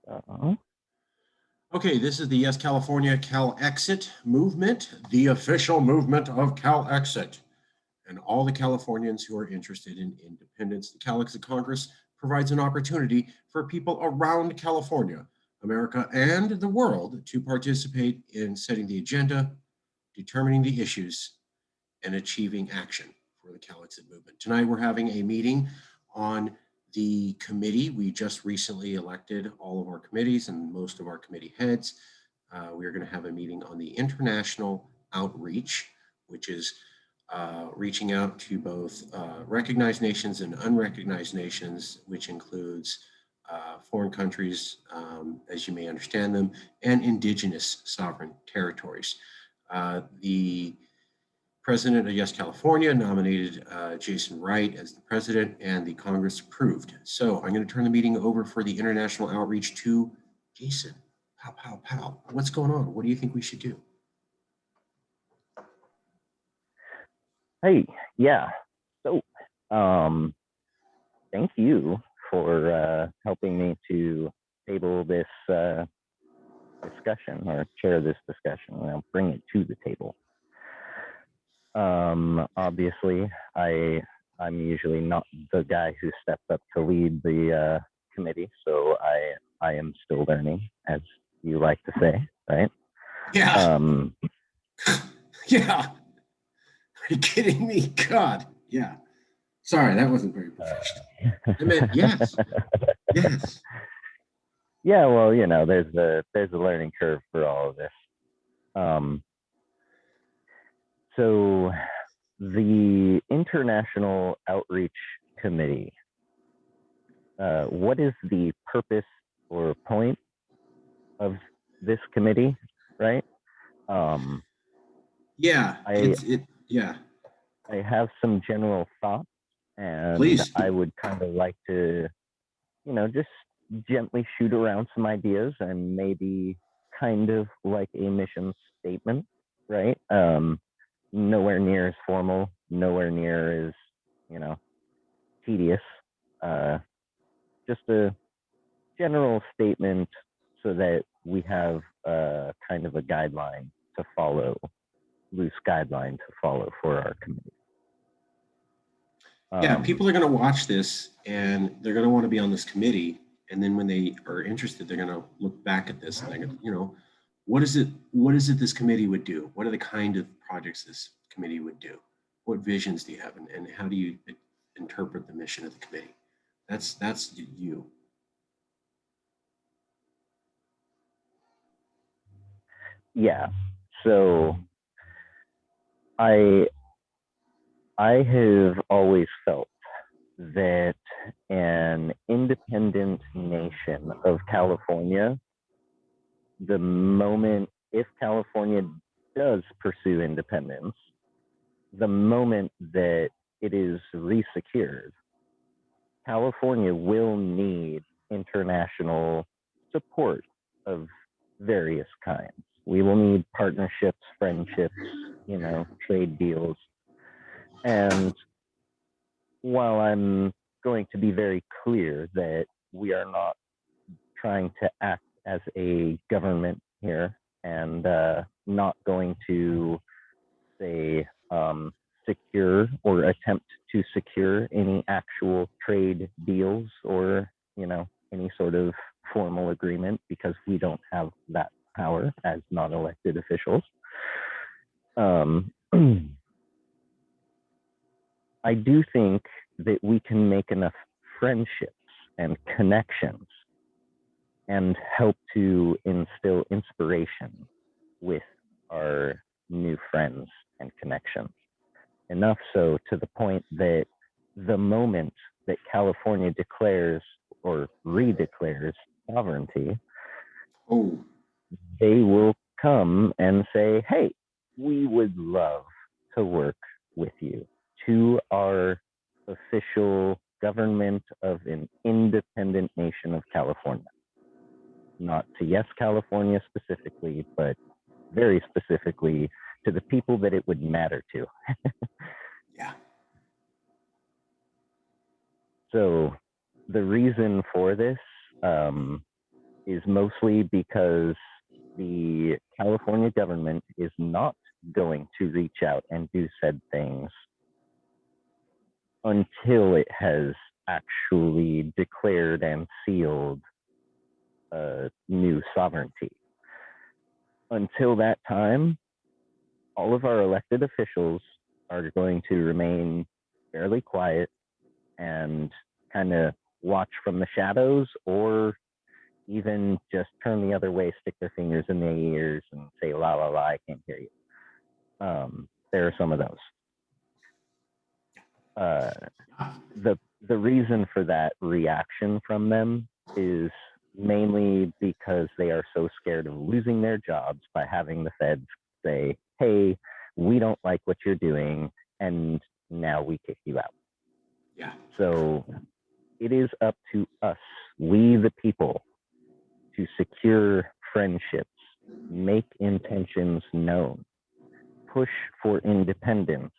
Uh, Okay, this is the Yes California Cal Exit movement, the official movement of Cal Exit. And all the Californians who are interested in independence, the Cal Exit Congress provides an opportunity for people around California, America, and the world to participate in setting the agenda, determining the issues, and achieving action for the Cal Exit movement. Tonight, we're having a meeting on the committee. We just recently elected all of our committees and most of our committee heads. We're going to have a meeting on the international outreach, which is reaching out to both recognized nations and unrecognized nations, which includes foreign countries, as you may understand them, and indigenous sovereign territories. The president of Yes California nominated Jason Wright as the president, and the Congress approved. So I'm going to turn the meeting over for the international outreach to Jason. Pow, pow, pow. What's going on? What do you think we should do? hey, yeah. So, thank you for helping me to table this discussion or chair this discussion, and I'll bring it to the table. Obviously, I'm usually not the guy who steps up to lead the committee, so I am still learning, as you like to say, right? Yeah. Yeah. Are you kidding me? God. Yeah. Sorry, that wasn't very professional. I meant yes. Yes. Yeah, well, there's a learning curve for all of this. So the International Outreach Committee, what is the purpose or point of this committee, right? Yeah. I Yeah. I have some general thoughts, and Please. I would kind of like to, just gently shoot around some ideas and maybe kind of like a mission statement, right? Nowhere near as formal, nowhere near as, tedious. Uh, just a general statement so that we have kind of a guideline to follow, loose guideline to follow for our committee. Yeah, people are going to watch this and they're going to want to be on this committee. And then when they are interested, they're going to look back at this and they're going to, what is it this committee would do? What are the kind of projects this committee would do? What visions do you have, and how do you interpret the mission of the committee? That's you. Yeah. So I I have always felt that an independent nation of California, the moment, if California does pursue independence, the moment that it is resecured, California will need international support of various kinds. We will need partnerships, friendships, trade deals. And while I'm going to be very clear that we are not trying to act as a government here and not going to say secure or attempt to secure any actual trade deals or any sort of formal agreement, because we don't have that power as non-elected officials. I do think that we can make enough friendships and connections and help to instill inspiration with our new friends and connections. Enough so to the point that the moment that California declares or redeclares sovereignty, Oh, they will come and say, hey, we would love to work with you, to our official government of an independent nation of California. Not to Yes California specifically, but very specifically to the people that it would matter to. yeah. So the reason for this, is mostly because the California government is not going to reach out and do said things until it has actually declared and sealed new sovereignty. Until that time, all of our elected officials are going to remain fairly quiet and kind of watch from the shadows, or even just turn the other way, stick their fingers in their ears and say, la, la, la, I can't hear you. There are some of those. The reason for that reaction from them is mainly because they are so scared of losing their jobs by having the feds say, hey, we don't like what you're doing, and now we kick you out. Yeah. So it is up to us, we the people, to secure friendships, make intentions known, push for independence,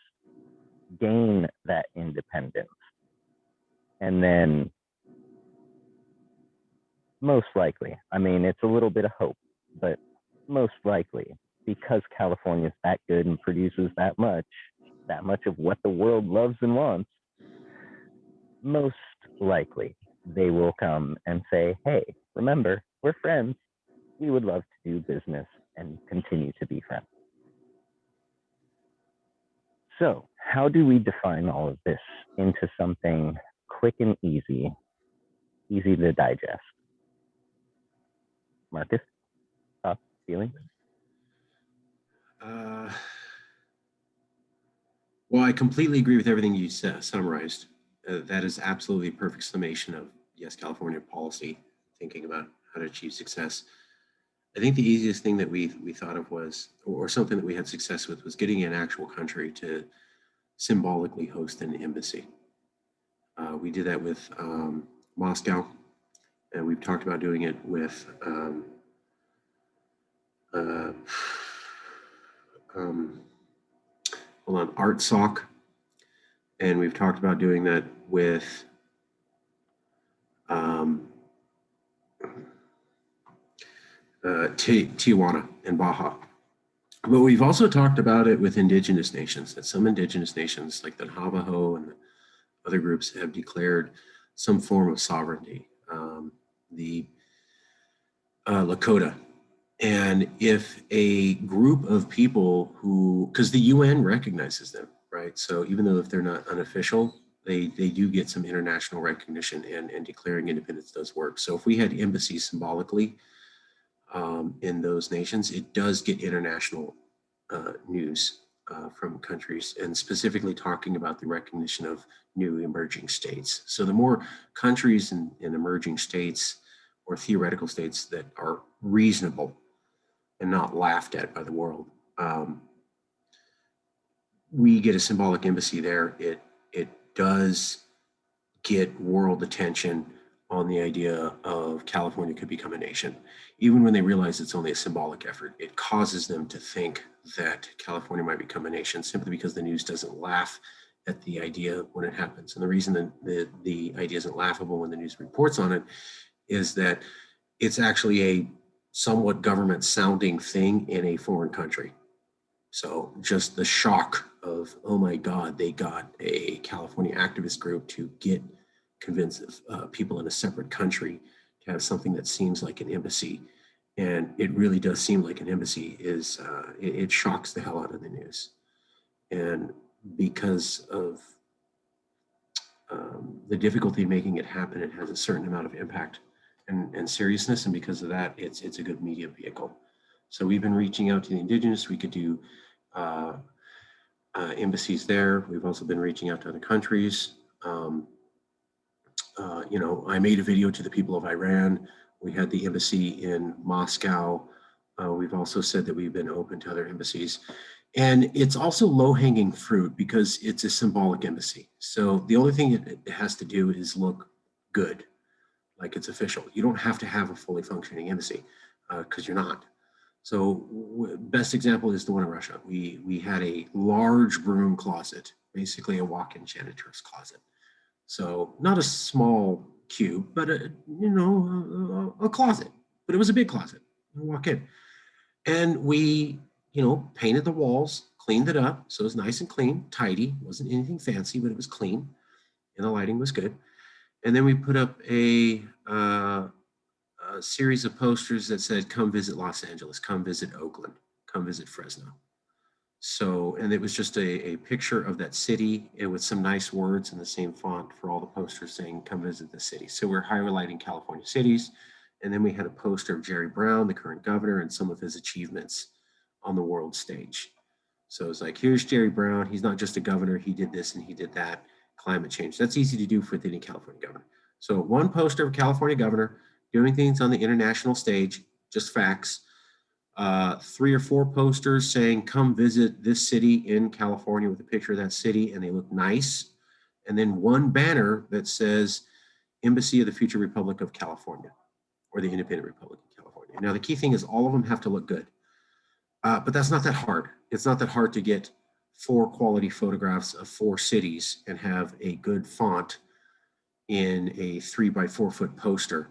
gain that independence, and then most likely, I mean, it's a little bit of hope, but most likely, because California is that good and produces that much of what the world loves and wants, most likely they will come and say, hey, remember, we're friends. We would love to do business and continue to be friends. So, how do we define all of this into something quick and easy to digest? Marcus, thoughts, feelings? Well, I completely agree with everything you summarized. That is absolutely a perfect summation of Yes California policy, thinking about how to achieve success. I think the easiest thing that we thought of was, or something that we had success with, was getting an actual country to symbolically host an embassy. We did that with Moscow, and we've talked about doing it with ArtSoc, and we've talked about doing that with Tijuana and Baja. But we've also talked about it with indigenous nations, that some indigenous nations, like the Navajo and other groups, have declared some form of sovereignty. The Lakota. And if a group of people who, because the UN recognizes them, right? So even though if they're not unofficial, they do get some international recognition, and declaring independence does work. So if we had embassies symbolically in those nations, it does get international news from countries, and specifically talking about the recognition of new emerging states. So the more countries in emerging states or theoretical states that are reasonable and not laughed at by the world, we get a symbolic embassy there. It does get world attention on the idea of California could become a nation. Even when they realize it's only a symbolic effort, it causes them to think that California might become a nation, simply because the news doesn't laugh at the idea when it happens. And the reason that the idea isn't laughable when the news reports on it is that it's actually a somewhat government sounding thing in a foreign country. So just the shock of, oh my God, they got a California activist group to convince people in a separate country to have something that seems like an embassy, and it really does seem like an embassy, it shocks the hell out of the news. And because of the difficulty of making it happen, it has a certain amount of impact and seriousness, and because of that, it's a good media vehicle. So we've been reaching out to the indigenous. We could do embassies there. We've also been reaching out to other countries. I made a video to the people of Iran. We had the embassy in Moscow. We've also said that we've been open to other embassies. And it's also low-hanging fruit because it's a symbolic embassy. So the only thing it has to do is look good, like it's official. You don't have to have a fully functioning embassy because you're not. So best example is the one in Russia. We had a large broom closet, basically a walk-in janitor's closet. So not a small cube, but a closet. but it was a big closet. You walk in, and we, painted the walls, cleaned it up, so it was nice and clean, tidy. It wasn't anything fancy, but it was clean, and the lighting was good. And then we put up a series of posters that said, "Come visit Los Angeles, come visit Oakland, come visit Fresno." So, and it was just a picture of that city and with some nice words in the same font for all the posters saying, "Come visit the city." So we're highlighting California cities. And then we had a poster of Jerry Brown, the current governor, and some of his achievements on the world stage. So it's like, here's Jerry Brown. He's not just a governor. He did this and he did that. Climate change. That's easy to do for any California governor. So one poster of California governor doing things on the international stage, just facts. 3 or 4 posters saying, "Come visit this city in California," with a picture of that city, and they look nice. And then one banner that says, "Embassy of the Future Republic of California," or the Independent Republic of California. Now, the key thing is all of them have to look good. But that's not that hard. It's not that hard to get 4 quality photographs of 4 cities and have a good font in a 3 by 4 foot poster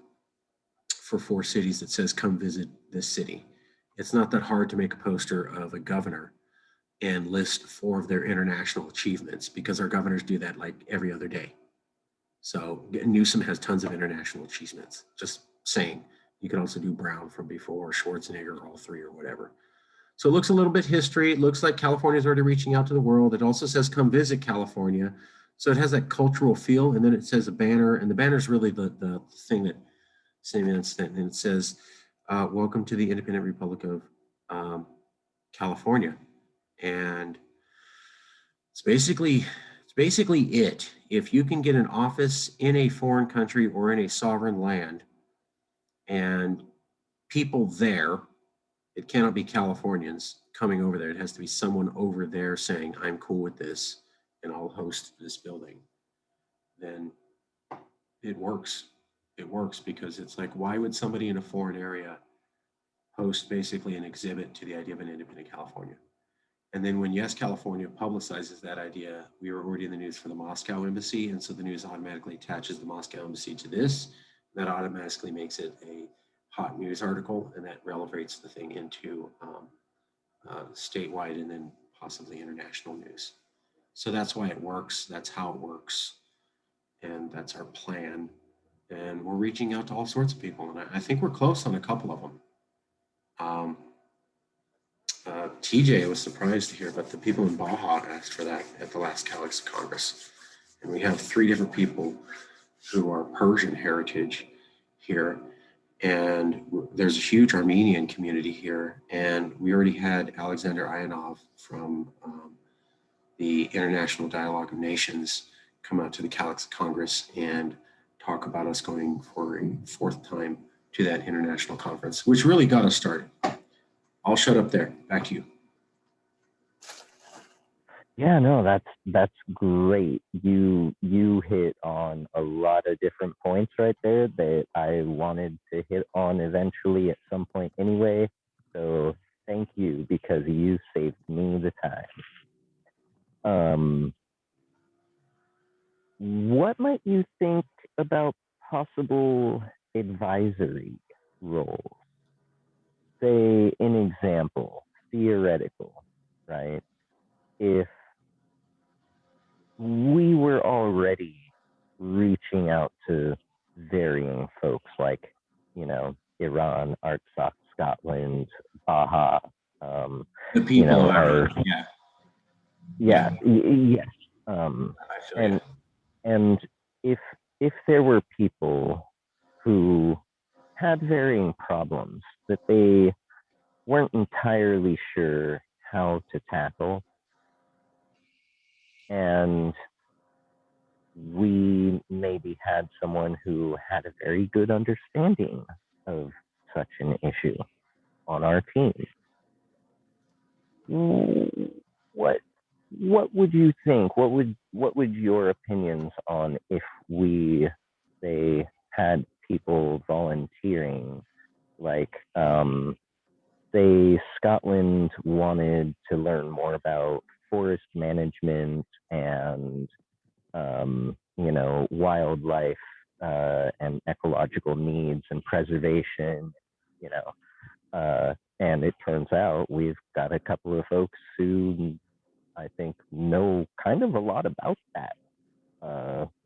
for 4 cities that says, "Come visit this city." It's not that hard to make a poster of a governor and list 4 of their international achievements, because our governors do that like every other day. So Newsom has tons of international achievements. Just saying. You could also do Brown from before, Schwarzenegger, all 3 or whatever. So it looks a little bit history. It looks like California is already reaching out to the world. It also says, "Come visit California." So it has that cultural feel. And then it says a banner, and the banner is really the thing that cements that, and it says, "Welcome to the Independent Republic of California." And it's basically it. If you can get an office in a foreign country or in a sovereign land and people there, it cannot be Californians coming over there. It has to be someone over there saying, "I'm cool with this and I'll host this building." Then it works. It works because it's like, why would somebody in a foreign area host basically an exhibit to the idea of an independent California? And then when Yes California publicizes that idea, we were already in the news for the Moscow embassy. And so the news automatically attaches the Moscow embassy to this. That automatically makes it a hot news article, and that relevates the thing into statewide and then possibly international news. So that's why it works. That's how it works. And that's our plan. And we're reaching out to all sorts of people. And I think we're close on a couple of them. TJ was surprised to hear, but the people in Baja asked for that at the last CalEx Congress. And we have 3 different people who are Persian heritage here. And there's a huge Armenian community here. And we already had Alexander Ionov from the International Dialogue of Nations come out to the CalEx Congress and talk about us going for a 4th time to that international conference, which really got us started. I'll shut up there. Back to you. Yeah, no, that's great. You hit on a lot of different points right there that I wanted to hit on eventually at some point anyway. So thank you, because you saved me the time. What might you think about possible advisory roles? Say, an example, theoretical, right? If we were already reaching out to varying folks like, Iran, Artsakh, Scotland, Baja, The people of our, yes. And and if there were people who had varying problems that they weren't entirely sure how to tackle, and we maybe had someone who had a very good understanding of such an issue on our team, what would you think? What would your opinions on if we, say, had people volunteering, like say Scotland wanted to learn more about forest management and wildlife and ecological needs and preservation. you know. And it turns out we've got a couple of folks who I think know kind of a lot about that,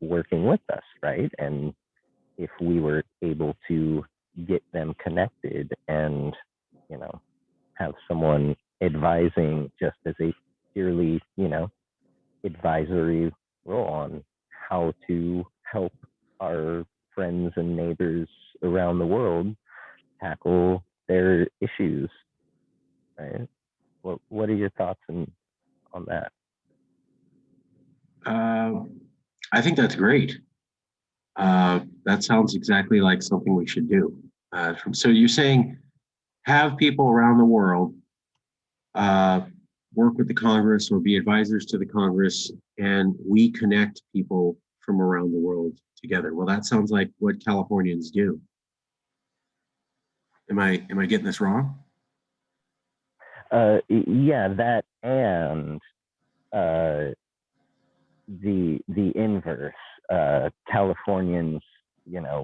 working with us, right? And if we were able to get them connected and, you know, have someone advising just as a purely, advisory role on how to help our friends and neighbors around the world tackle their issues, right? What are your thoughts on that? I think that's great. That sounds exactly like something we should do. So you're saying have people around the world uh, work with the Congress or be advisors to the Congress, and we connect people from around the world together. Well, that sounds like what Californians do. Am I getting this wrong? Yeah, that and uh, the inverse. Californians,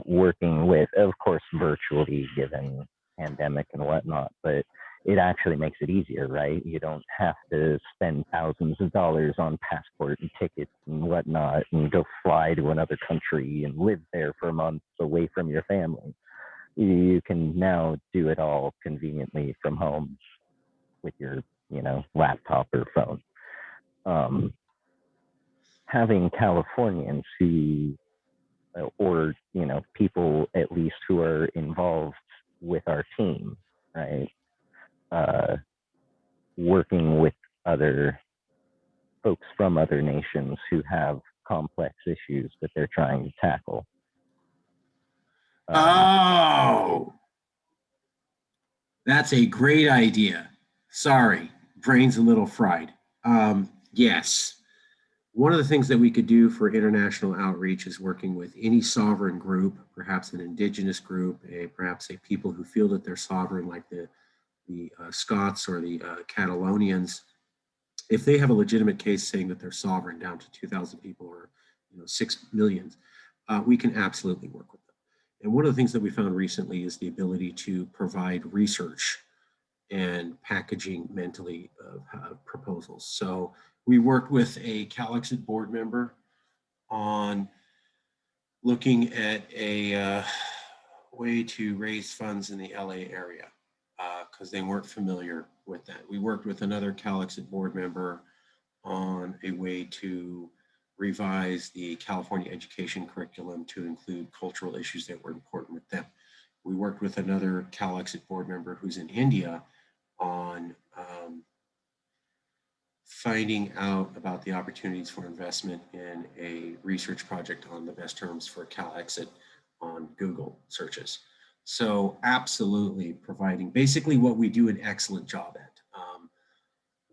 working with, of course, virtually given pandemic and whatnot, but it actually makes it easier, right? You don't have to spend thousands of dollars on passport and tickets and whatnot and go fly to another country and live there for months away from your family. You can now do it all conveniently from home with your, laptop or phone. Um, Having Californians who, or people at least who are involved with our team, right? Uh, Working with other folks from other nations who have complex issues that they're trying to tackle. Um, Oh, that's a great idea. Sorry, brain's a little fried. Yes. One of the things that we could do for international outreach is working with any sovereign group, perhaps an indigenous group, perhaps a people who feel that they're sovereign, like the Scots or the Catalonians. If they have a legitimate case saying that they're sovereign down to 2,000 people or 6 million, we can absolutely work with them. And one of the things that we found recently is the ability to provide research and packaging mentally of proposals. So we worked with a CalExit board member on looking at a way to raise funds in the LA area because they weren't familiar with that. We worked with another CalExit board member on a way to revise the California education curriculum to include cultural issues that were important with them. We worked with another CalExit board member who's in India on finding out about the opportunities for investment in a research project on the best terms for CalExit on Google searches. So absolutely providing basically what we do an excellent job at.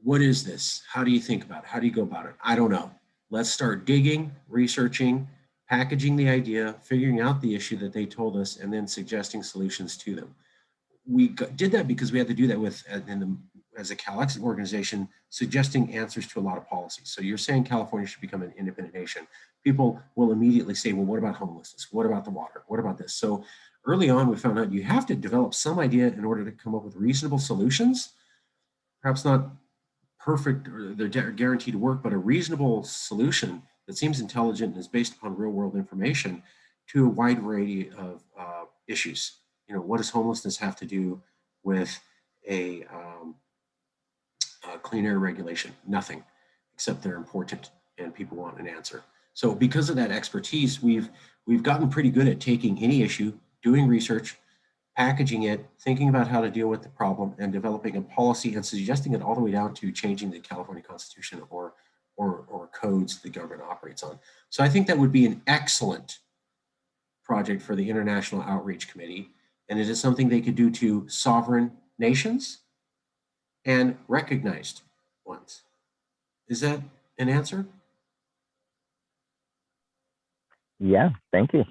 What is this? How do you think about it? How do you go about it? I don't know. Let's start digging, researching, packaging the idea, figuring out the issue that they told us, and then suggesting solutions to them. Did that because we had to do that with as a CalExit organization, suggesting answers to a lot of policies. So you're saying California should become an independent nation. People will immediately say, well, what about homelessness? What about the water? What about this? So early on, we found out you have to develop some idea in order to come up with reasonable solutions. Perhaps not perfect or they're guaranteed to work, but a reasonable solution that seems intelligent and is based upon real world information to a wide variety of issues. What does homelessness have to do with a clean air regulation? Nothing, except they're important and people want an answer. So because of that expertise, we've gotten pretty good at taking any issue, doing research, packaging it, thinking about how to deal with the problem, and developing a policy and suggesting it all the way down to changing the California Constitution or codes the government operates on. So I think that would be an excellent project for the International Outreach Committee, and it is something they could do to sovereign nations and recognized ones. Is that an answer? yeah, thank you.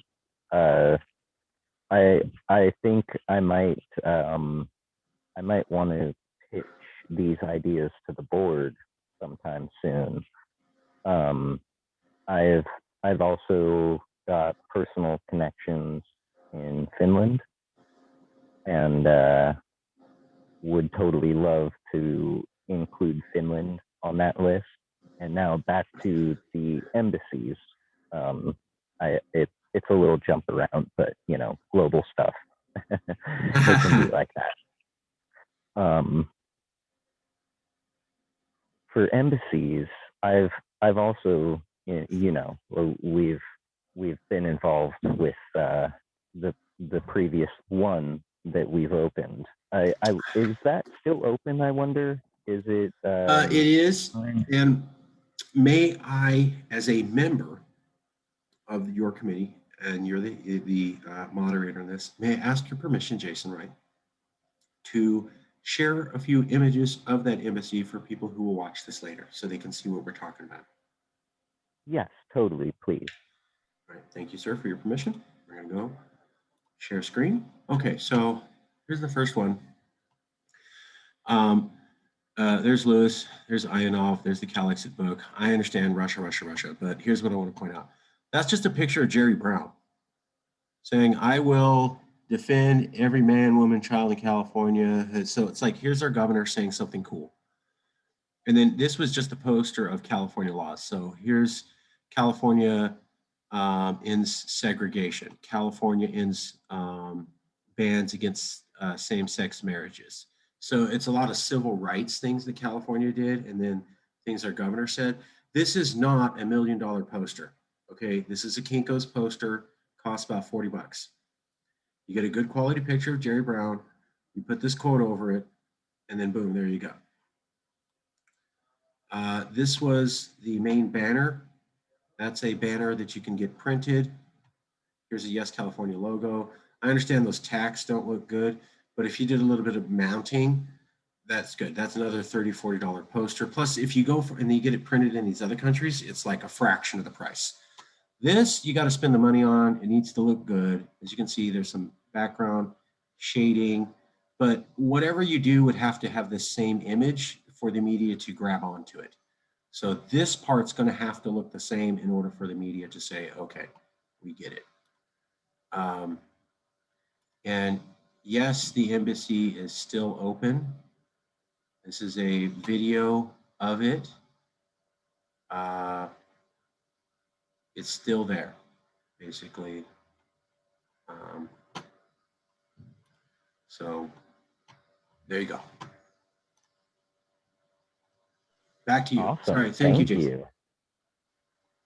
Uh, I think I might want to pitch these ideas to the board sometime soon. Um, I've I've also got personal connections in Finland, and would totally love to include Finland on that list. And now back to the embassies. It's a little jump around, but you know, global stuff. It can be like that. For embassies, I've also, you know, we've been involved with the previous one that we've opened. Is that still open? I wonder. Is it? It is, and may I, as a member of your committee, and you're the moderator on this, may I ask your permission, Jason Wright, to share a few images of that embassy for people who will watch this later so they can see what we're talking about? Yes, totally. Please. All right, thank you, sir, for your permission. We're going to go share screen. Okay, so here's the first one. There's Lewis, there's Ionov, there's the CalExit book. I understand Russia, Russia, Russia, but here's what I want to point out. That's just a picture of Jerry Brown saying, I will defend every man, woman, child in California. And so it's like, here's our governor saying something cool. And then this was just a poster of California laws. So here's California ends segregation. California ends bans against same-sex marriages. So it's a lot of civil rights things that California did, and then things our governor said. This is not $1 million poster. Okay, this is a Kinko's poster, costs about 40 bucks. You get a good quality picture of Jerry Brown, you put this quote over it, and then boom, there you go. This was the main banner. That's a banner that you can get printed. Here's a Yes California logo. I understand those tacks don't look good, but if you did a little bit of mounting, that's good. That's another $30, $40 poster. Plus, if you go for, and you get it printed in these other countries, it's like a fraction of the price. This, you got to spend the money on. It needs to look good. As you can see, there's some background shading, but whatever you do would have to have the same image for the media to grab onto it. So this part's going to have to look the same in order for the media to say, okay, we get it. And yes, the embassy is still open. This is a video of it. It's still there, basically. So there you go. Back to you. Awesome. Sorry, thank you, Jason.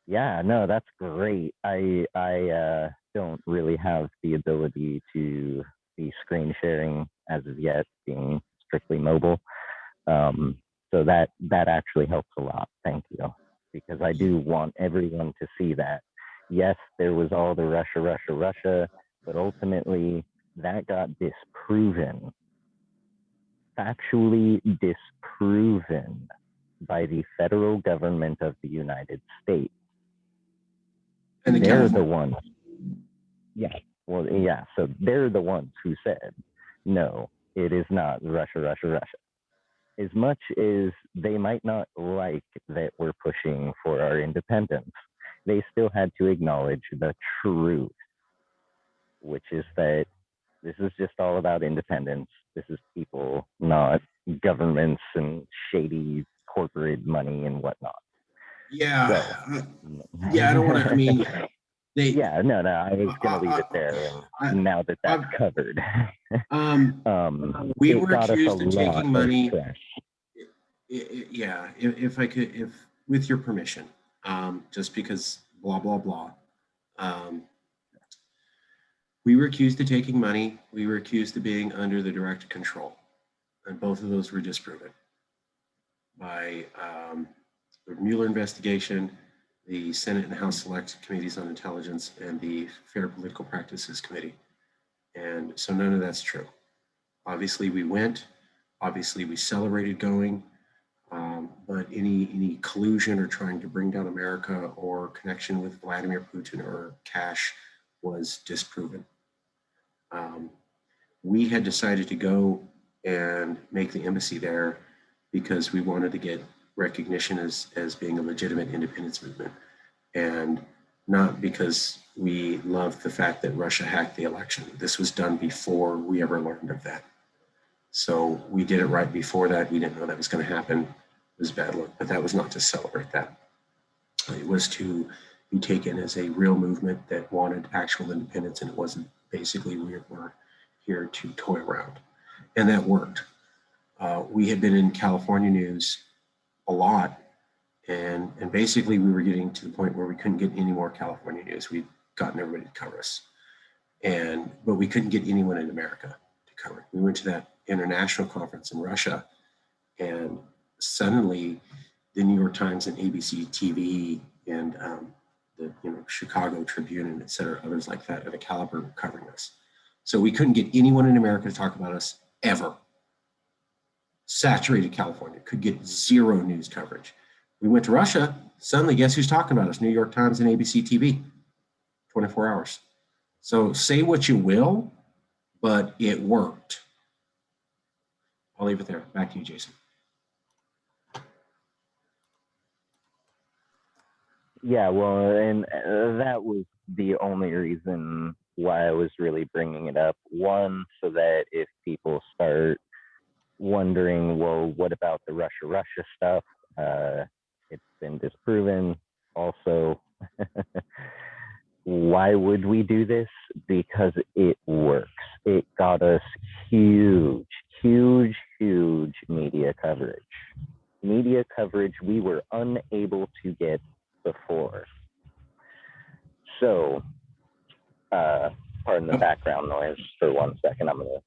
Yeah, no, that's great. I don't really have the ability to be screen sharing as of yet, being strictly mobile. So that actually helps a lot. Thank you, because I do want everyone to see that. Yes, there was all the Russia, Russia, Russia, but ultimately that got disproven, factually disproven by the federal government of the United States. And they're the ones. Yeah. Well, yeah. So they're the ones who said, no, it is not Russia, Russia, Russia. As much as they might not like that we're pushing for our independence, they still had to acknowledge the truth, which is that this is just all about independence. This is people, not governments and shady corporate money and whatnot. Yeah. So, yeah, I don't want to, I mean, yeah, no, I was going to leave it there. And now that that's covered. We were accused of taking money. Yeah, if I could, if with your permission, just because blah, blah, blah. We were accused of taking money. We were accused of being under the direct control. And both of those were disproven by the Mueller investigation, the Senate and House Select Committees on Intelligence, and the Fair Political Practices Committee. And so none of that's true. Obviously, we went. Obviously, we celebrated going. But any collusion or trying to bring down America or connection with Vladimir Putin or cash was disproven. We had decided to go and make the embassy there because we wanted to get recognition as being a legitimate independence movement, and not because we loved the fact that Russia hacked the election. This was done before we ever learned of that. So we did it right before that. We didn't know that was going to happen. It was bad luck, but that was not to celebrate that. It was to be taken as a real movement that wanted actual independence, and it wasn't basically we were here to toy around. And that worked. We had been in California news a lot, and basically we were getting to the point where we couldn't get any more California news. We'd gotten everybody to cover us, but we couldn't get anyone in America to cover it. We went to that international conference in Russia, and suddenly the New York Times and ABC TV and the Chicago Tribune and et cetera, others like that of a caliber were covering us. So we couldn't get anyone in America to talk about us ever. Saturated California, could get zero news coverage. We went to Russia, suddenly guess who's talking about us? New York Times and ABC TV, 24 hours. So say what you will, but it worked. I'll leave it there. Back to you, Jason. Yeah, well, and that was the only reason why I was really bringing it up. One, so that if people start wondering, well, what about the Russia stuff? It's been disproven. Also, why would we do this? Because it works. It got us huge media coverage. Media coverage we were unable to get before. So, pardon the background noise for 1 second. I'm going to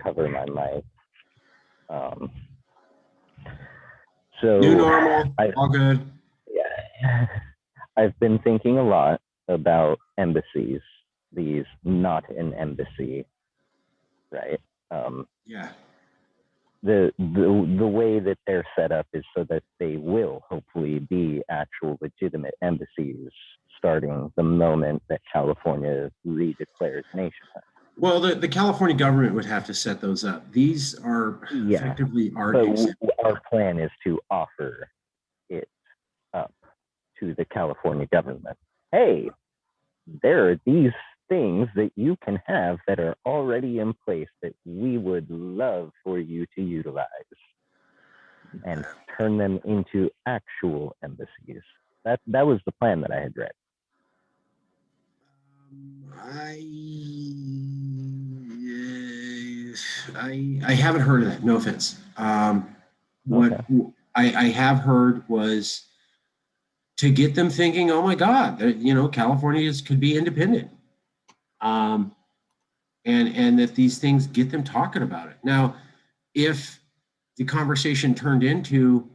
cover my mic. So new normal, all good. Yeah, I've been thinking a lot about embassies, these not an embassy, right? Yeah. The way that they're set up is so that they will hopefully be actual legitimate embassies starting the moment that California redeclares nationhood. Well, the California government would have to set those up. These are effectively our our plan is to offer it up to the California government. Hey, there are these things that you can have that are already in place that we would love for you to utilize and turn them into actual embassies. That was the plan that I had read. I haven't heard of that. No offense. What I have heard was to get them thinking, oh my God, California could be independent. And that these things get them talking about it. Now, if the conversation turned into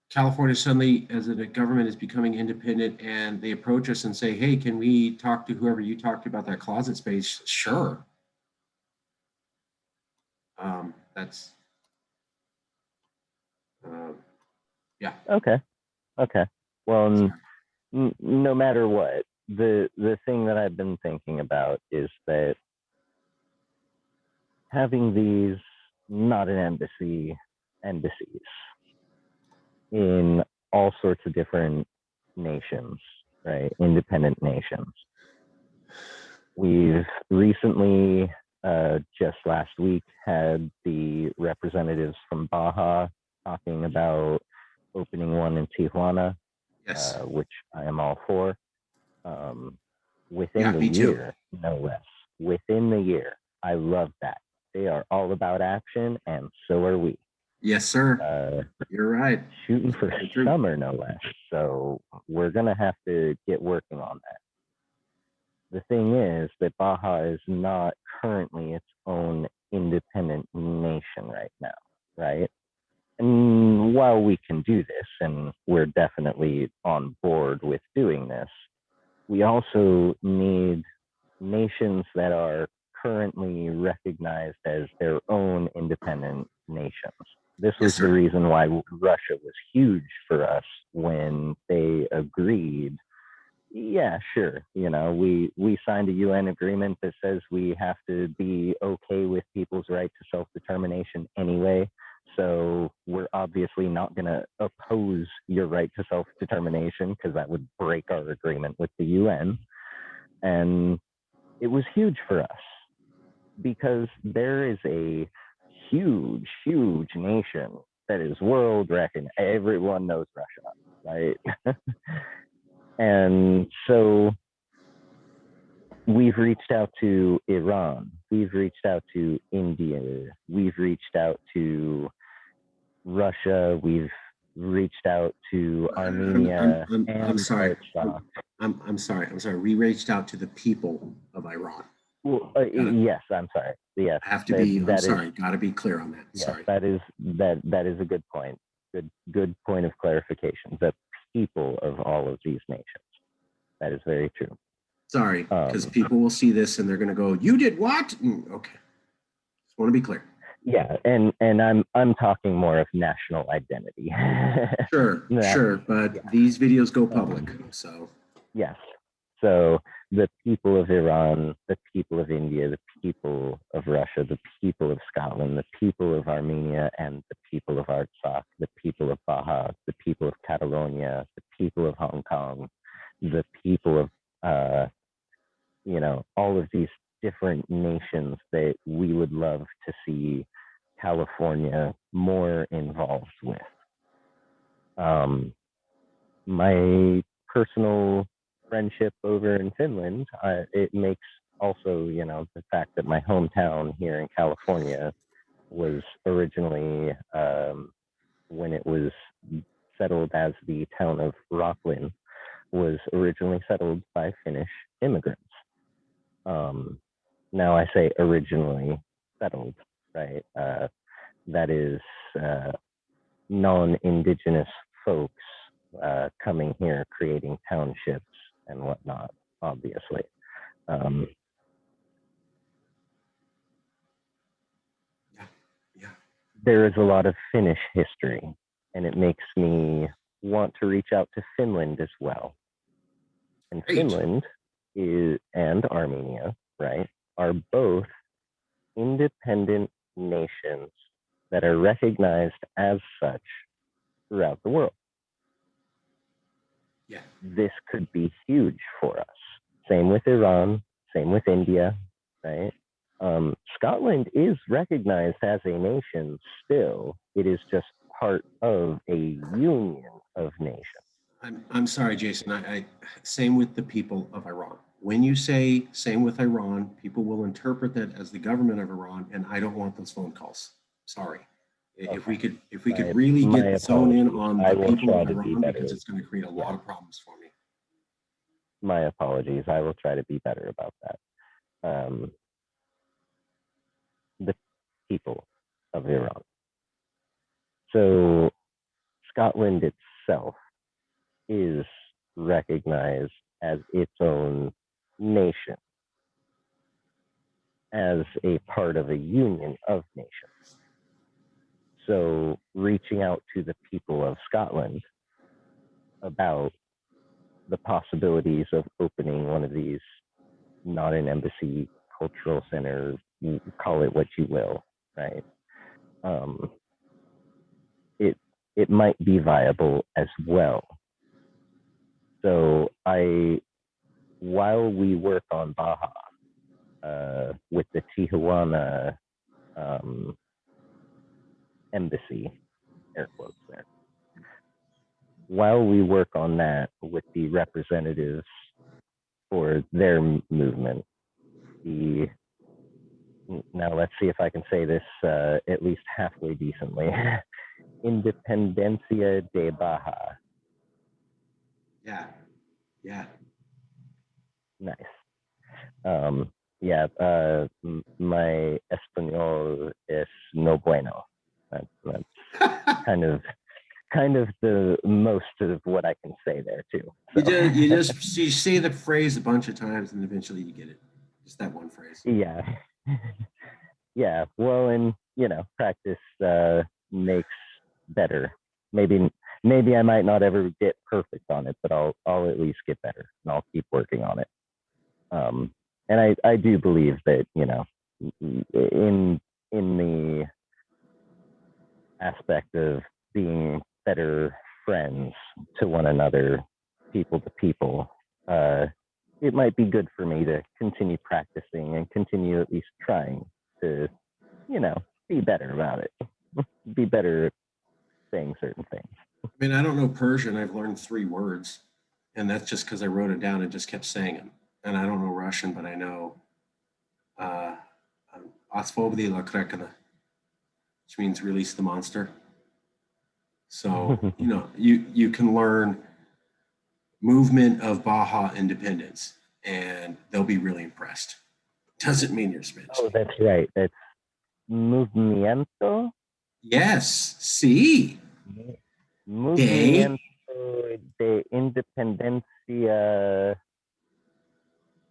California suddenly, as a government, is becoming independent, and they approach us and say, hey, can we talk to whoever you talked to about that closet space? Sure. That's, yeah. Okay. Well, no matter what, the thing that I've been thinking about is that having these not an embassies in all sorts of different nations, right? Independent nations. We've recently, just last week, had the representatives from Baja talking about opening one in Tijuana, yes. Which I am all for. Within the year, no less. Within the year, I love that. They are all about action, and so are we. Yes, sir. You're right. Shooting for summer, no less. So we're going to have to get working on that. The thing is that Baja is not currently its own independent nation right now, right? And while we can do this, and we're definitely on board with doing this, we also need nations that are currently recognized as their own independent nations. This was the reason why Russia was huge for us when they agreed. Yeah, sure. We signed a UN agreement that says we have to be okay with people's right to self-determination anyway. So we're obviously not going to oppose your right to self-determination because that would break our agreement with the UN. And it was huge for us because there is a huge nation that is world recognized. Everyone knows Russia, right? And so we've reached out to Iran, we've reached out to India, we've reached out to Russia, we've reached out to Armenia I'm and sorry. Artsakh. I'm sorry. I'm sorry. We reached out to the people of Iran. Well, Gotta, yes, I'm sorry. Yes, have to be. I'm that is, sorry. Got to be clear on that. yes, Sorry. that is a good point. Good point of clarification. The people of all of these nations. That is very true. Sorry, because people will see this and they're going to go, "You did what?" Okay, just want to be clear. Yeah, and I'm talking more of national identity. Sure, but these videos go public, so yes. So the people of Iran, the people of India, the people of Russia, the people of Scotland, the people of Armenia, and the people of Artsakh, the people of Baja, the people of Catalonia, the people of Hong Kong, the people of all of these different nations that we would love to see California more involved with. My personal friendship over in Finland, it makes also, the fact that my hometown here in California was originally, when it was settled as the town of Rockland, was originally settled by Finnish immigrants. Now I say originally settled, right? That is non-indigenous folks coming here, creating townships and whatnot, obviously. There is a lot of Finnish history, and it makes me want to reach out to Finland as well. And Finland and Armenia, right, are both independent nations that are recognized as such throughout the world. Yeah. This could be huge for us. Same with Iran, same with India, right? Scotland is recognized as a nation still. It is just part of a union of nations. I'm sorry, Jason. I same with the people of Iran. When you say same with Iran, people will interpret that as the government of Iran, and I don't want those phone calls. Sorry. Okay. If we could really get zone in on the people of Iran, because it's going to create a lot of problems for me. My apologies. I will try to be better about that. The people of Iran. So Scotland itself is recognized as its own nation, as a part of a union of nations. So reaching out to the people of Scotland about the possibilities of opening one of these, not an embassy, cultural center, call it what you will, right? It might be viable as well. So while we work on Baja, with the Tijuana embassy, air quotes there, while we work on that with the representatives for their movement, now let's see if I can say this at least halfway decently. Independencia de Baja. Yeah. Nice. My Espanol es no bueno. That's kind of the most of what I can say there too. So. You say the phrase a bunch of times and eventually you get it. Just that one phrase. Yeah. Yeah. Well, and practice makes better. Maybe I might not ever get perfect on it, but I'll at least get better, and I'll keep working on it. And I do believe that in the aspect of being better friends to one another, people to people, it might be good for me to continue practicing and continue at least trying to, be better about it, be better at saying certain things. I mean, I don't know Persian. I've learned 3 words, and that's just because I wrote it down and just kept saying them. And I don't know Russian, but I know uh, Osvobodi la Krekana, which means release the monster. So, you can learn movement of Baja independence, and they'll be really impressed. Doesn't mean you're Spanish. Oh, that's right. That's movimiento. Yes. See. Movimiento de Independencia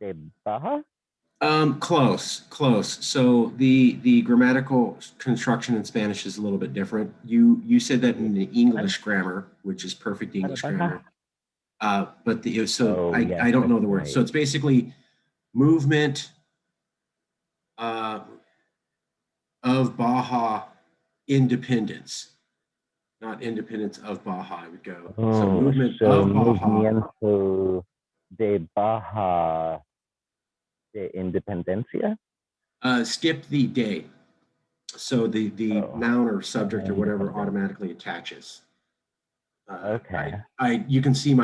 de Baja. Close. So the grammatical construction in Spanish is a little bit different. You said that in the English grammar, which is perfect English grammar. But I don't know the word. Right. So it's basically movement of Baja independence, not independence of Baja. I would go. So movement of Baja. Movimiento de Baja de Independencia. Skip the day. So the noun or subject or whatever automatically attaches. Okay. You can see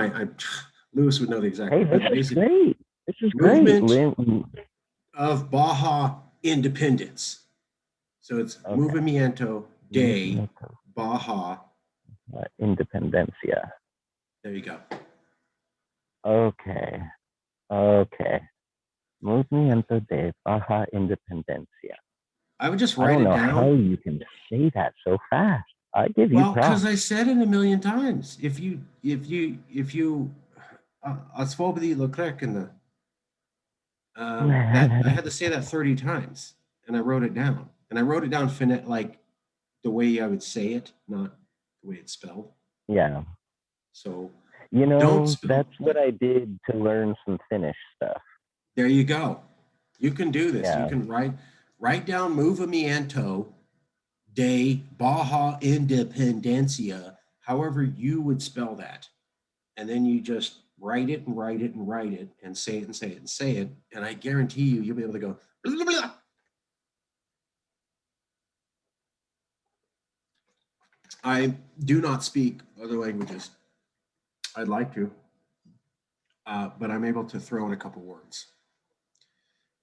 Lewis would know the exact. Hey, this is great. This is movement great. Of Baja independence. So it's Movimiento de Baja Independencia. There you go. Okay. Movimiento de Baja Independencia. I would just write it down. I don't know how you can say that so fast. I give you props. Well, because I said it a million times. If you Osvobodi la Krekana, I had to say that 30 times, and I wrote it down. And I wrote it down like the way I would say it, not the way it's spelled. Yeah. So that's what I did to learn some Finnish stuff. There you go. You can do this. Yeah. You can write down Movimiento de Baja Independencia, however you would spell that. And then you just write it and write it and write it and say it and say it and say it. And I guarantee you'll be able to go, blah, blah, blah. I do not speak other languages. I'd like to, but I'm able to throw in a couple words.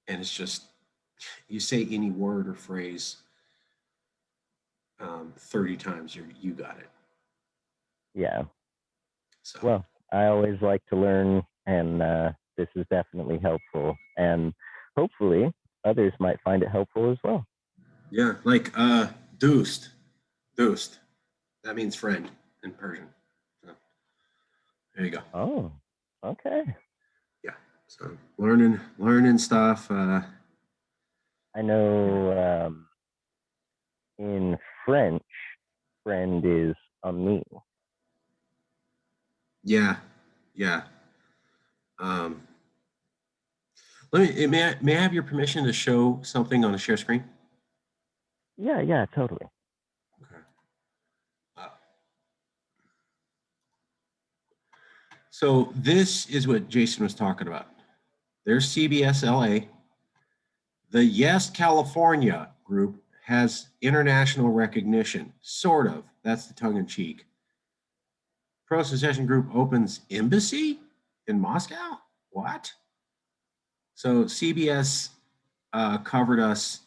And it's just, you say any word or phrase 30 times, you got it. Yeah. So. Well, I always like to learn, and this is definitely helpful. And hopefully others might find it helpful as well. Yeah, like dost. That means friend in Persian. So, there you go. Oh, okay. Yeah. So learning stuff. I know in French, friend is ami. Yeah. May I have your permission to show something on a share screen? Yeah, totally. Okay. So this is what Jason was talking about. There's CBS LA. The Yes California group has international recognition, sort of. That's the tongue in cheek. Pro-secession group opens embassy in Moscow? What? So CBS covered us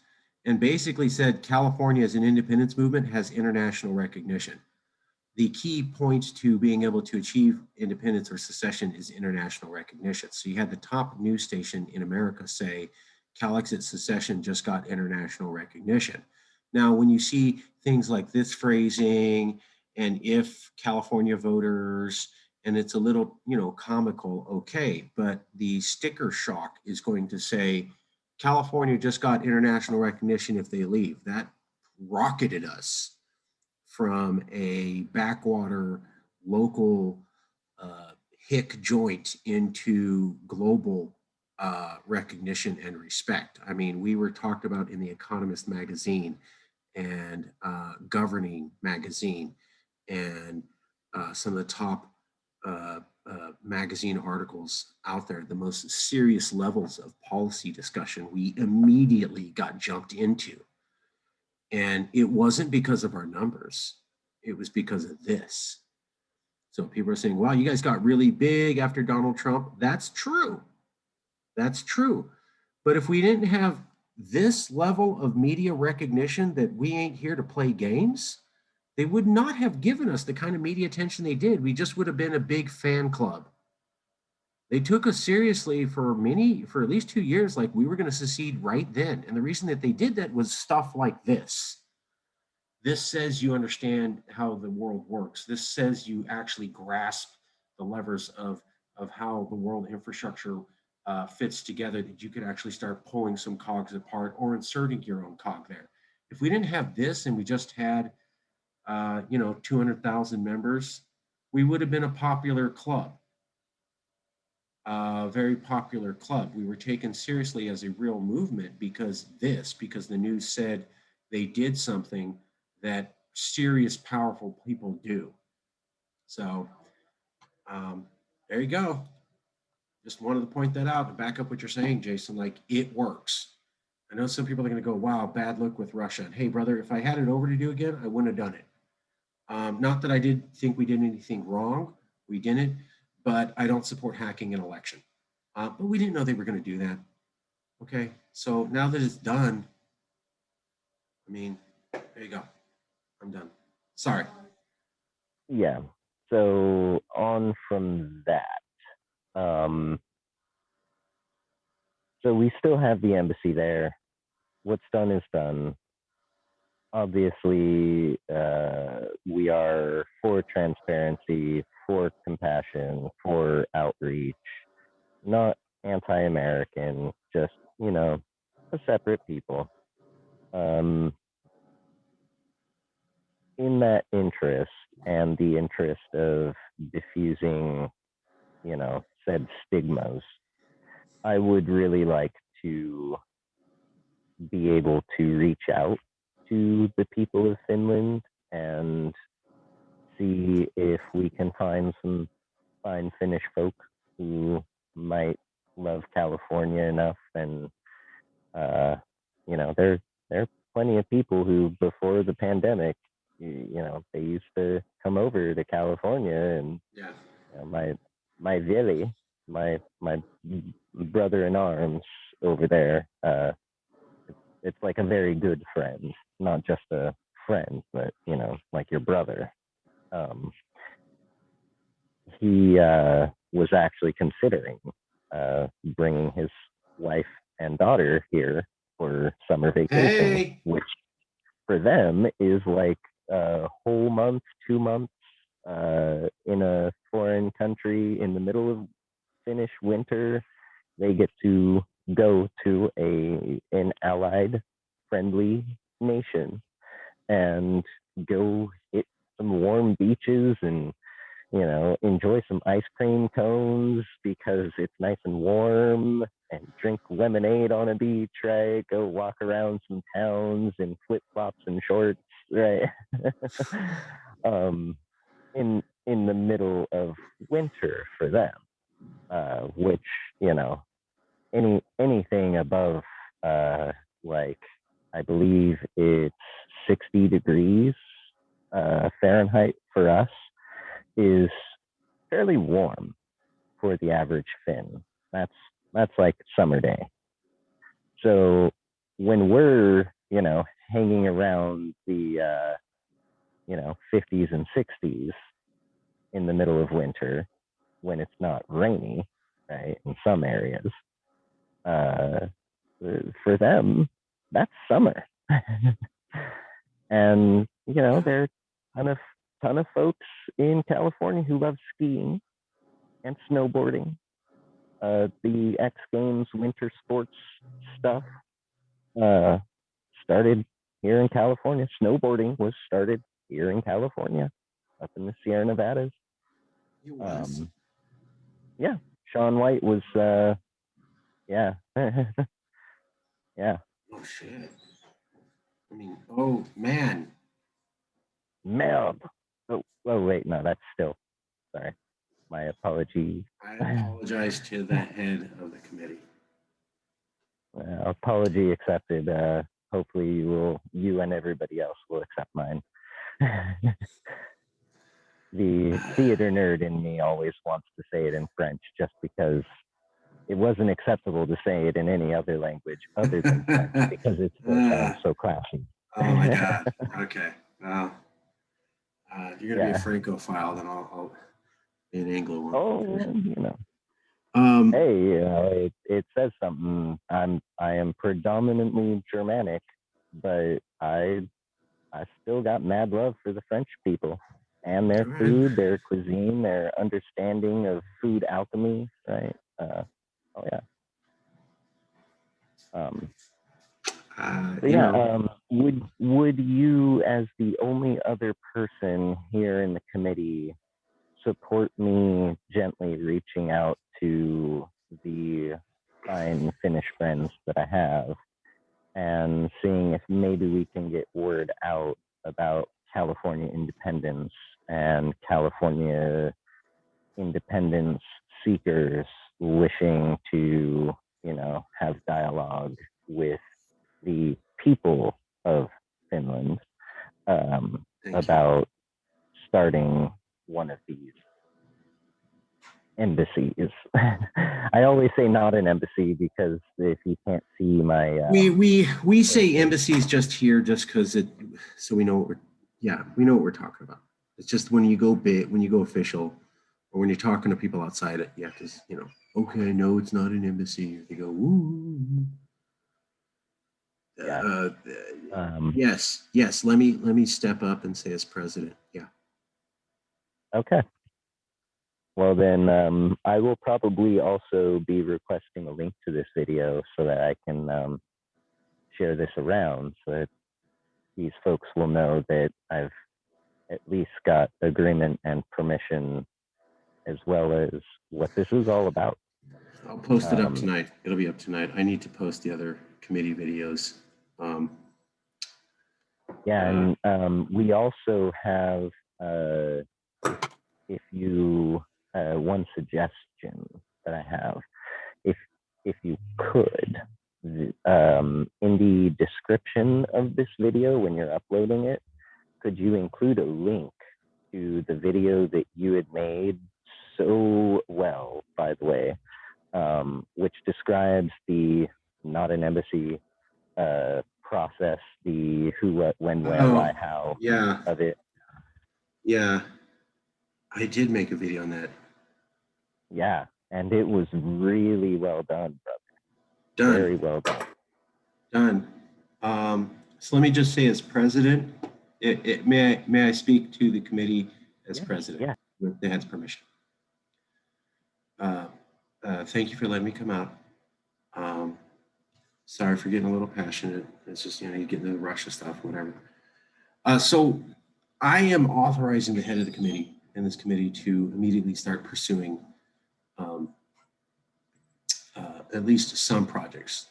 and basically said California as an independence movement has international recognition. The key point to being able to achieve independence or secession is international recognition. So you had the top news station in America say, Calexit secession just got international recognition. Now, when you see things like this phrasing, and if California voters, and it's a little, comical, okay, but the sticker shock is going to say, California just got international recognition if they leave. That rocketed us from a backwater local hick joint into global recognition and respect. I mean, we were talked about in The Economist magazine and Governing magazine and some of the top magazine articles out there, the most serious levels of policy discussion, we immediately got jumped into. And it wasn't because of our numbers, it was because of this. So people are saying, wow, you guys got really big after Donald Trump. That's true. That's true. But if we didn't have this level of media recognition that we ain't here to play games, they would not have given us the kind of media attention they did. We just would have been a big fan club. They took us seriously for at least 2 years, like we were going to secede right then. And the reason that they did that was stuff like this. This says you understand how the world works. This says you actually grasp the levers of how the world infrastructure fits together, that you could actually start pulling some cogs apart or inserting your own cog there. If we didn't have this and we just had 200,000 members, we would have been a popular club, a very popular club. We were taken seriously as a real movement because the news said they did something that serious, powerful people do. So there you go. Just wanted to point that out and back up what you're saying, Jason. Like, it works. I know some people are going to go, wow, bad luck with Russia. And hey, brother, if I had it over to do again, I wouldn't have done it. Not that I did think we did anything wrong. We didn't, but I don't support hacking an election. But we didn't know they were going to do that. Okay, so now that it's done, I mean, there you go. I'm done. Sorry. Yeah. So on from that. So we still have the embassy there. What's done is done. Obviously, we are for transparency, for compassion, for outreach, not anti-American, just, a separate people. In that interest and the interest of diffusing, said stigmas, I would really like to be able to reach out to the people of Finland and see if we can find some fine Finnish folk who might love California enough. And there are plenty of people who before the pandemic, they used to come over to California. And Yeah. my Vili, my brother in arms over there, it's like a very good friend, not just a friend, but like your brother. He was actually considering bringing his wife and daughter here for summer vacation, Hey. which for them is like a whole month, 2 months in a foreign country in the middle of Finnish winter. They get to go to an allied friendly nation and go hit some warm beaches and enjoy some ice cream cones because it's nice and warm, and drink lemonade on a beach, right? Go walk around some towns in flip flops and shorts, right? In the middle of winter for them, which anything above like I believe it's 60 degrees Fahrenheit for us is fairly warm for the average Finn. That's like summer day. So when we're hanging around the 50s and 60s in the middle of winter when it's not rainy, right, in some areas, for them that's summer. And there are ton of folks in California who love skiing and snowboarding. The X Games winter sports stuff uh, started here in California. Snowboarding was started here in California, up in the Sierra Nevadas. It was. Yeah, Shaun White was. Yeah, yeah. Oh shit. I mean, oh man. Meld. Oh wait, no, that's still. Sorry. My apologies. I apologize to the head of the committee. Apology accepted. Hopefully you and everybody else will accept mine. The theater nerd in me always wants to say it in French just because it wasn't acceptable to say it in any other language other than French because it's so classy. Oh my God. Okay. Well, if you're going to be a Francophile, then I'll be an Anglo one. Oh, hey, it says something. I am predominantly Germanic, but I still got mad love for the French people and their food, their cuisine, their understanding of food alchemy, right? Oh yeah. Would you, as the only other person here in the committee, support me gently reaching out to the fine Finnish friends that I have and seeing if maybe we can get word out about California independence and California independence seekers wishing to, have dialogue with the people of Finland about starting one of these embassies. I always say not an embassy because if you can't see my we say embassies just here just because so we know what we're talking about. It's just when you go big, when you go official, or when you're talking to people outside it, you have to, okay, no, it's not an embassy. They go, ooh. Yes. Let me step up and say as president. Yeah. Okay. Well, then I will probably also be requesting a link to this video so that I can share this around so that these folks will know that I've at least got agreement and permission as well as what this is all about. I'll post it up tonight. It'll be up tonight. I need to post the other committee videos. And we also have, if you, one suggestion that I have, if you could, in the description of this video when you're uploading it, could you include a link to the video that you had made so well, by the way, which describes the not an embassy process, the who, what, when, where, why, how of it. Yeah, I did make a video on that. Yeah, and it was really well done, brother. Done. Very well done. Done. So let me just say, as president, may I speak to the committee as president with the head's permission? Thank you for letting me come out. Sorry for getting a little passionate. It's just, you get in the rush of stuff, whatever. So I am authorizing the head of the committee and this committee to immediately start pursuing at least some projects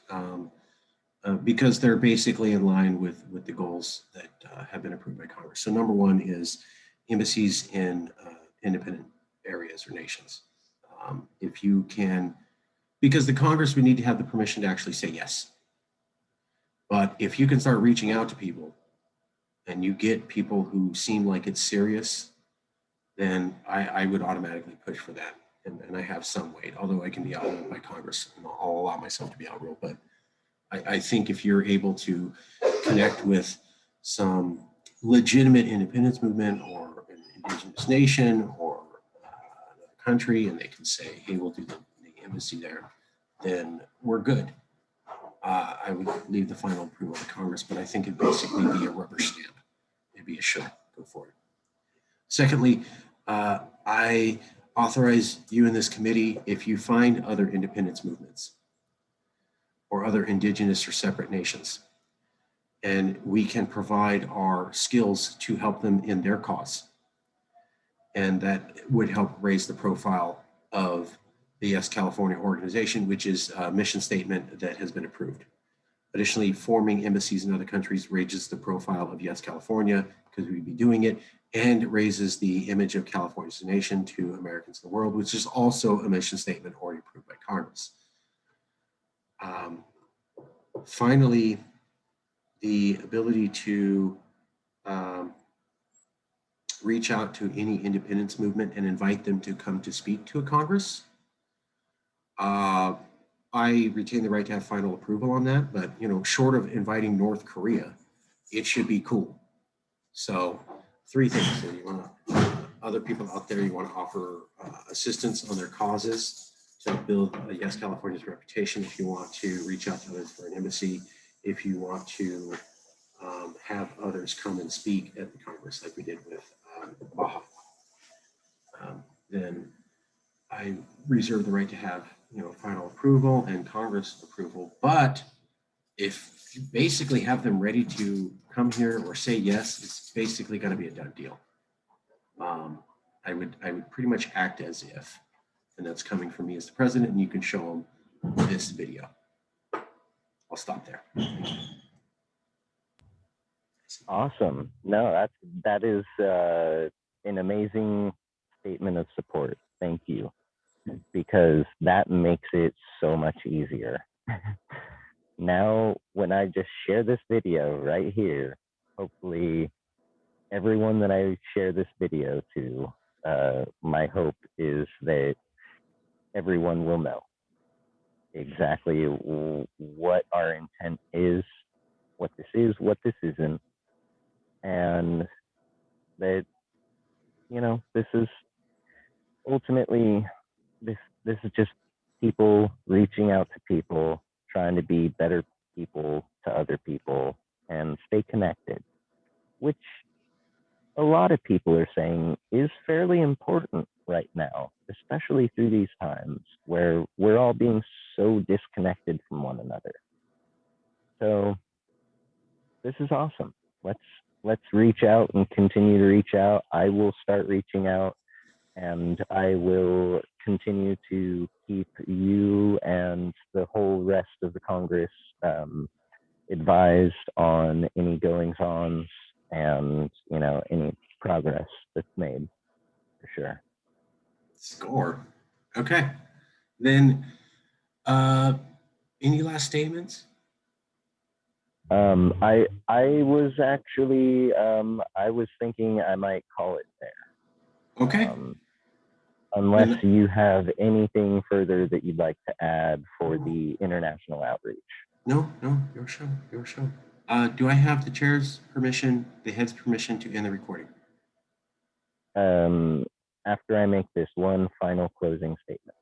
because they're basically in line with the goals that have been approved by Congress. So number one is embassies in independent areas or nations. If you can, because the Congress would need to have the permission to actually say yes. But if you can start reaching out to people and you get people who seem like it's serious, then I would automatically push for that. And I have some weight, although I can be outruled by Congress, and I'll allow myself to be outruled. But I think if you're able to connect with some legitimate independence movement or an indigenous nation or another country, and they can say, hey, we'll do the embassy there, then we're good. I would leave the final approval to Congress, but I think it'd basically be a rubber stamp. It'd be a sure, go for it. Secondly, I authorize you in this committee, if you find other independence movements or other indigenous or separate nations, and we can provide our skills to help them in their cause. And that would help raise the profile of the Yes California organization, which is a mission statement that has been approved. Additionally, forming embassies in other countries raises the profile of Yes California, because we'd be doing it, and raises the image of California as a nation to Americans in the world, which is also a mission statement already approved by Congress. Finally, the ability to reach out to any independence movement and invite them to come to speak to a Congress. I retain the right to have final approval on that, but short of inviting North Korea, it should be cool. So 3 things. So you want to, other people out there, you want to offer assistance on their causes to build Yes California's reputation. If you want to reach out to others for an embassy, if you want to have others come and speak at the Congress like we did with Baja, then I reserve the right to have final approval and Congress approval. But if you basically have them ready to come here or say yes, it's basically going to be a done deal. I would pretty much act as if, and that's coming from me as the president, and you can show them this video. I'll stop there. Awesome. No, that is an amazing statement of support. Thank you, because that makes it so much easier. Now, when I just share this video right here, hopefully everyone that I share this video to, my hope is that everyone will know exactly what our intent is, what this isn't, and that this is ultimately this is just people reaching out to people, trying to be better people to other people and stay connected, which a lot of people are saying is fairly important right now, especially through these times where we're all being so disconnected from one another. So this is awesome. Let's reach out and continue to reach out. I will start reaching out, and I will continue to keep you and the whole rest of the Congress advised on any goings-ons and any progress that's made, for sure. Score. Okay. Then any last statements? I was actually I was thinking I might call it there. Okay. Unless you have anything further that you'd like to add for the international outreach. No, your show. Do I have the chair's permission, the head's permission to end the recording? After I make this one final closing statement.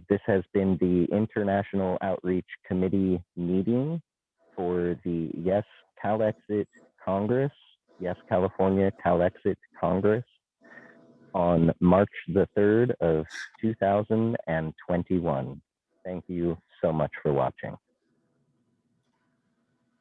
This has been the International Outreach Committee meeting for the Yes CalExit Congress, Yes California CalExit Congress, on March the 3rd of 2021. Thank you so much for watching.